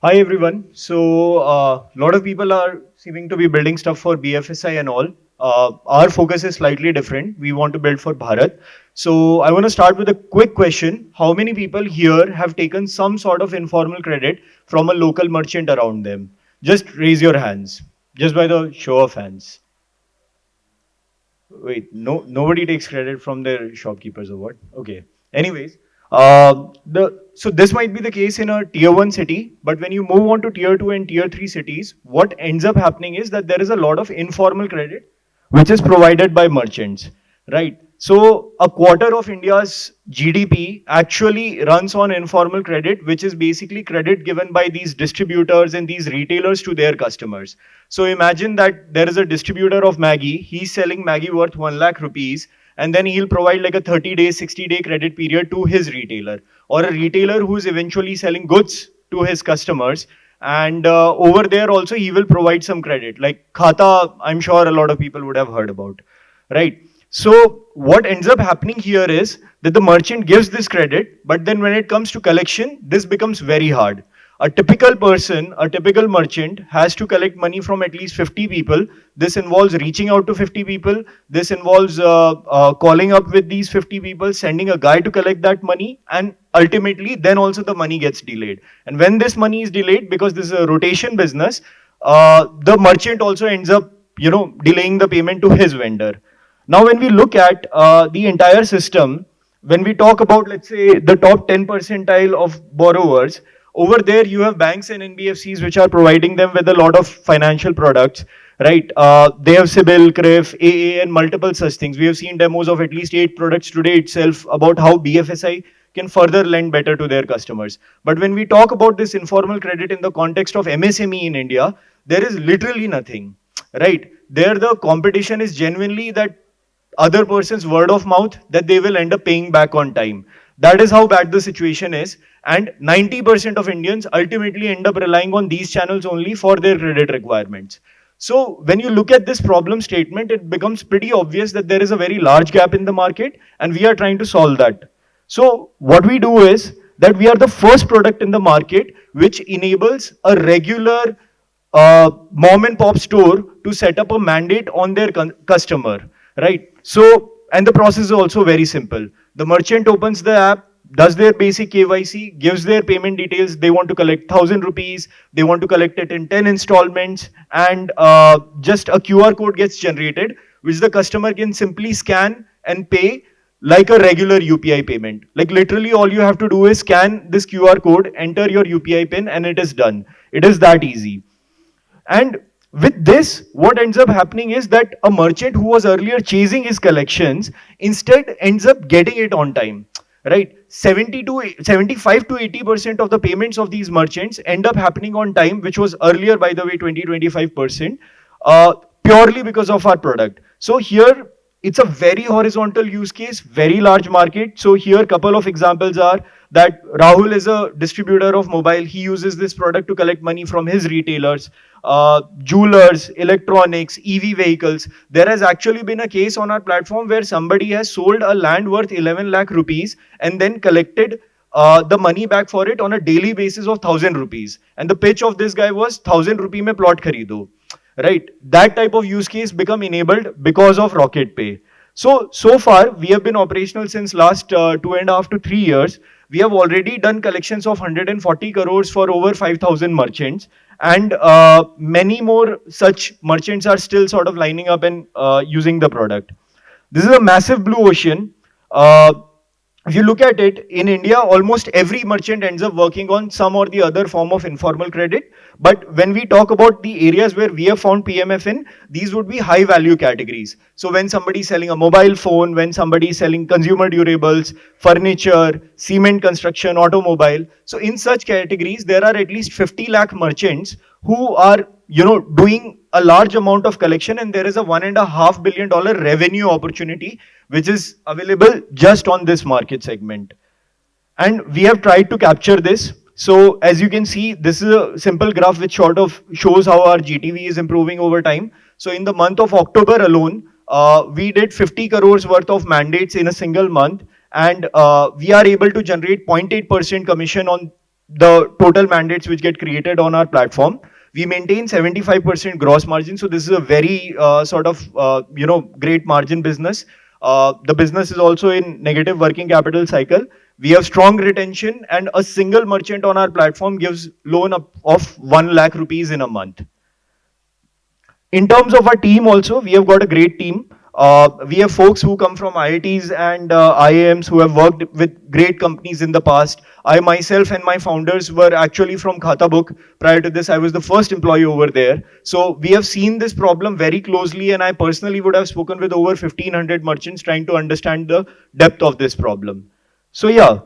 Hi everyone. So a lot of people are seeming to be building stuff for BFSI and all. Our focus is slightly different. We want to build for Bharat. So I want to start with a quick question. How many people here have taken some sort of informal credit from a local merchant around them? Just raise your hands. Just by the show of hands. Wait, no, nobody takes credit from their shopkeepers or what? Okay. Anyways, so this might be the case in a tier one city, but when you move on to tier two and tier three cities, what ends up happening is that there is a lot of informal credit which is provided by merchants, right? So a quarter of India's GDP actually runs on informal credit, which is basically credit given by these distributors and these retailers to their customers. So imagine that there is a distributor of Maggie, he's selling Maggie worth 1 lakh rupees, and then he'll provide like a 30-day, 60-day credit period to his retailer, or a retailer who's eventually selling goods to his customers. And over there also he will provide some credit, like Khata, I'm sure a lot of people would have heard about, right? So what ends up happening here is that the merchant gives this credit, but then when it comes to collection, this becomes very hard. A typical person, a typical merchant has to collect money from at least 50 people. This involves reaching out to 50 people. This involves calling up with these 50 people, sending a guy to collect that money, and ultimately then also the money gets delayed. And when this money is delayed, because this is a rotation business, the merchant also ends up, delaying the payment to his vendor. Now, when we look at the entire system, when we talk about, let's say, the top 10 percentile of borrowers, over there you have banks and NBFCs which are providing them with a lot of financial products, right? They have CIBIL, CRIF, AA, and multiple such things. We have seen demos of at least 8 products today itself about how BFSI can further lend better to their customers. But when we talk about this informal credit in the context of MSME in India, there is literally nothing, right? There the competition is genuinely that other person's word of mouth that they will end up paying back on time. That is how bad the situation is. And 90% of Indians ultimately end up relying on these channels only for their credit requirements. So when you look at this problem statement, it becomes pretty obvious that there is a very large gap in the market and we are trying to solve that. So what we do is that we are the first product in the market which enables a regular mom and pop store to set up a mandate on their customer, right? So, and the process is also very simple. The merchant opens the app, does their basic KYC, gives their payment details. They want to collect 1,000 rupees. They want to collect it in 10 installments, and just a QR code gets generated, which the customer can simply scan and pay like a regular UPI payment. Like literally all you have to do is scan this QR code, enter your UPI pin, and it is done. It is that easy. And with this, what ends up happening is that a merchant who was earlier chasing his collections instead ends up getting it on time, right? 75 to 80% of the payments of these merchants end up happening on time, which was earlier, by the way, 20-25%, purely because of our product. So here, it's a very horizontal use case, very large market. So here, a couple of examples are that Rahul is a distributor of mobile. He uses this product to collect money from his retailers, jewelers, electronics, EV vehicles. There has actually been a case on our platform where somebody has sold a land worth 11 lakh rupees and then collected the money back for it on a daily basis of 1,000 rupees. And the pitch of this guy was 1,000 rupee mein plot kharido. Right? That type of use case become enabled because of RocketPay. So far, we have been operational since last 2.5 to 3 years. We have already done collections of 140 crores for over 5,000 merchants. And many more such merchants are still sort of lining up and using the product. This is a massive blue ocean. If you look at it, in India, almost every merchant ends up working on some or the other form of informal credit. But when we talk about the areas where we have found PMF in, these would be high value categories. So when somebody is selling a mobile phone, when somebody is selling consumer durables, furniture, cement construction, automobile. So in such categories, there are at least 50 lakh merchants who are doing a large amount of collection, and there is a $1.5 billion revenue opportunity which is available just on this market segment. And we have tried to capture this. So as you can see, this is a simple graph which sort of shows how our GTV is improving over time. So in the month of October alone, we did 50 crores worth of mandates in a single month, and we are able to generate 0.8% commission on the total mandates which get created on our platform. We maintain 75% gross margin. So this is a very great margin business. The business is also in negative working capital cycle. We have strong retention, and a single merchant on our platform gives loan of 1 lakh rupees in a month. In terms of our team also, we have got a great team. We have folks who come from IITs and IIMs who have worked with great companies in the past. I myself and my founders were actually from Khata Book. Prior to this, I was the first employee over there. So we have seen this problem very closely, and I personally would have spoken with over 1,500 merchants trying to understand the depth of this problem. So yeah,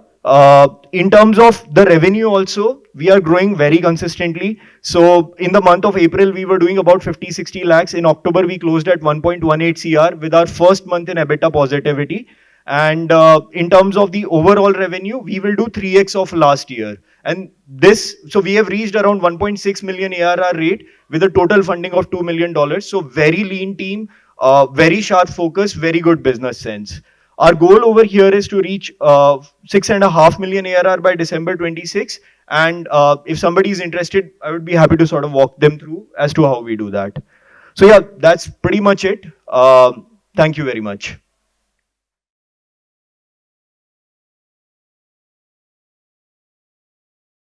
in terms of the revenue also, we are growing very consistently. So in the month of April, we were doing about 50-60 lakhs. In October, we closed at 1.18 CR with our first month in EBITDA positivity. And in terms of the overall revenue, we will do 3x of last year. And this, so we have reached around 1.6 million ARR rate with a total funding of $2 million. So very lean team, very sharp focus, very good business sense. Our goal over here is to reach 6.5 million ARR by December 26. And if somebody is interested, I would be happy to sort of walk them through as to how we do that. So yeah, that's pretty much it. Thank you very much.